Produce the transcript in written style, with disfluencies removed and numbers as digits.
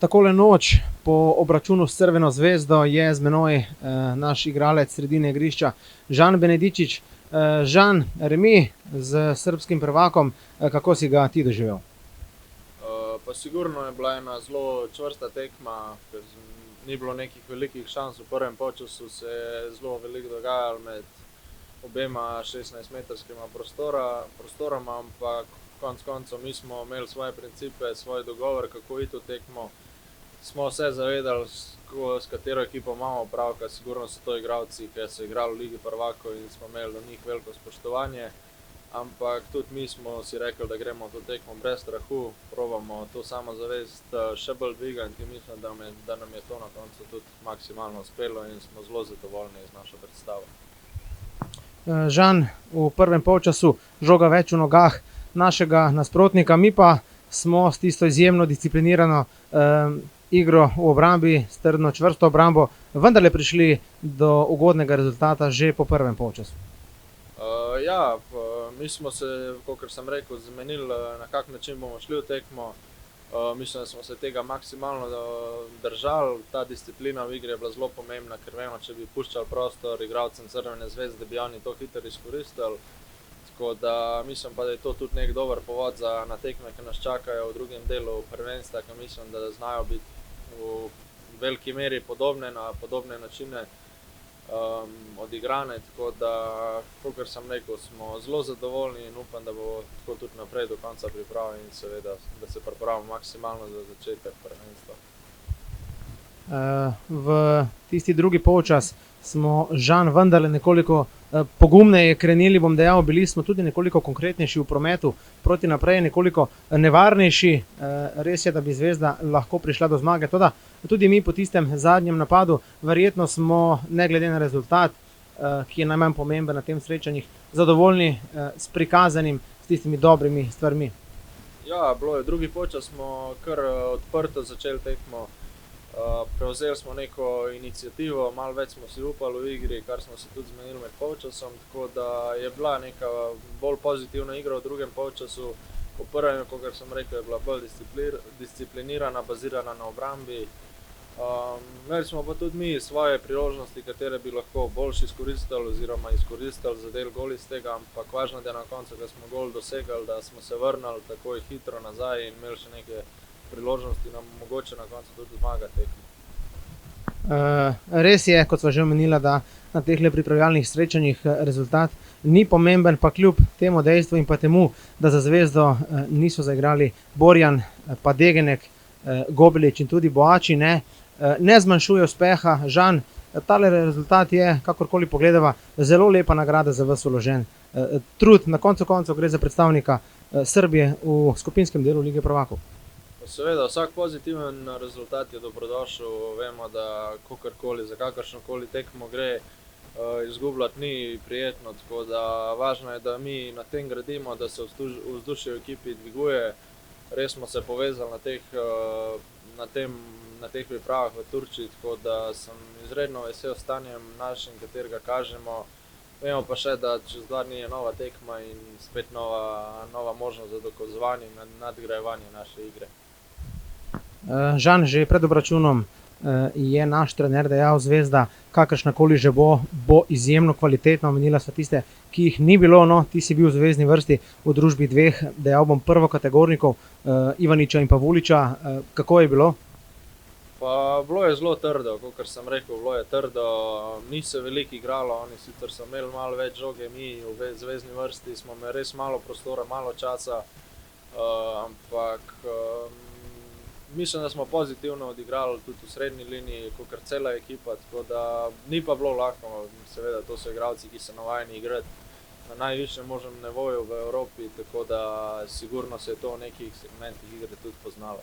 Takole noč po obračunu s Crveno zvezdo je z menoj naš igralec sredine igrišča Žan Benedičič. Žan, remi s srbskim prvakom, kako si ga ti doživel? Pa sigurno je bila ena zelo čvrsta tekma, ker ni bilo nekih velikih šans. V prvem polčasu se je zelo veliko dogajalo med obema 16-metrskima prostoroma, ampak konec koncev mi smo imeli svoje principe, svoj dogovor, kako iti v tekmo. Smo se zavedali, s katero ekipo imamo opravka. Sigurno so to igralci, ki so igrali v Ligi prvakov in smo imeli do njih veliko spoštovanje. Ampak tudi mi smo si rekli, da gremo to tekmo brez strahu, probamo to samozavest še bolj dvigati in mislim, da nam je to na koncu tudi maksimalno uspelo in smo zelo zadovoljni z našo predstavo. Žan, v prvem polčasu žoga več v nogah našega nasprotnika, mi pa smo s tisto izjemno disciplinirano igro v obrambi, s trdno, čvrsto obrambo, vendarle prišli do ugodnega rezultata že po prvem polčasu. Ja, mi smo se, kakor sem rekel, zmenili, na kak način bomo šli v tekmo. Mislim, da smo se tega maksimalno držali. Ta disciplina v igri je bila zelo pomembna, ker vemo, če bi puščali prostor igralcem Crvene zvezde, bi oni to hitro izkoristili. Tako da mislim pa, da je to tudi nek dober povod na tekme, ki nas čakajo v drugem delu prvenstva, ki mislim, da znajo biti v veliki meri podobne, na podobne načine odigrane. Tako da, kakor sem rekel, smo zelo zadovoljni in upam, da bo tako tudi naprej do konca priprave in seveda, da se pripravimo maksimalno za začetek prvenstva. V tisti drugi polčas smo, Žan, vendarle nekoliko pogumneje krenili, bom dejal, bili smo tudi nekoliko konkretnejši v prometu, proti naprej nekoliko nevarnejši. Res je, da bi Zvezda lahko prišla do zmage, toda tudi mi po tistem zadnjem napadu, verjetno smo, ne glede na rezultat, ki je najmanj pomemben na tem srečanjih, zadovoljni s prikazanim, s tistimi dobrimi stvarmi. Ja, bilo je. Drugi polčas smo kar odprto začeli tekmo. Prevzeli smo neko iniciativo, malo več smo si upali v igri, kar smo se tudi zmenili med polčasom, tako da je bila neka bolj pozitivna igra v drugem polčasu. V prvem, kakor sem rekel, je bila bolj disciplinirana, bazirana na obrambi. Imeli smo pa tudi mi svoje priložnosti, katere bi lahko boljše izkoristili oziroma izkoristili za del gol iz tega, ampak važno je, da na koncu, ko smo gol dosegli, da smo se vrnili takoj hitro nazaj in imeli še neke priložnosti nam mogoče na koncu tudi zmagati tekmo. Res je, kot sva že omenila, da na tehle pripravljalnih srečanjih rezultat ni pomemben, pa kljub temu dejstvu in pa temu, da za Zvezdo niso zaigrali Borjan, pa Degenek, Gobelič in tudi Boači, ne zmanjšuje uspeha. Žan, tale rezultat je, kakorkoli pogledava, zelo lepa nagrada za vas vložen trud. Na koncu koncev gre za predstavnika Srbije v skupinskem delu Lige prvakov. Seveda, vsak pozitiven rezultat je dobrodošel. Vemo, da kakorkoli, za kakršnokoli tekmo gre, izgubljati ni prijetno, tako da važno je, da mi na tem gradimo, da se vzdušje v ekipi dviguje. Res smo se povezali na teh pripravah v Turčiji, tako da sem izredno vesel s stanjem našim, katerega kažemo. Vemo pa še, da čez 2 dni je nova tekma in spet nova možnost za dokazovanje in nadgrajevanje naše igre. Žan, že pred obračunom je naš trener dejal, Zvezda, kakršnakoli že bo izjemno kvalitetna. Omenila sva tiste, ki jih ni bilo, no, ti si bil v zvezni vrsti v družbi dveh, dejal bom, prvokategornikov, Ivaniča in pa Vuliča. Kako je bilo? Pa bilo je zelo trdo, kakor sem rekel, bilo je trdo. Ni se veliko igralo, oni sicer so imeli malo več žoge, mi v zvezni vrsti smo imeli res malo prostora, malo časa, ampak mislim, da smo pozitivno odigrali tudi v srednji liniji, kakor cela ekipa, tako da ni pa bilo lahko. Seveda, to so igralci, ki so navajeni igrati na najvišjem možnem nivoju v Evropi, tako da sigurno se je to v nekih segmentih igre tudi poznalo.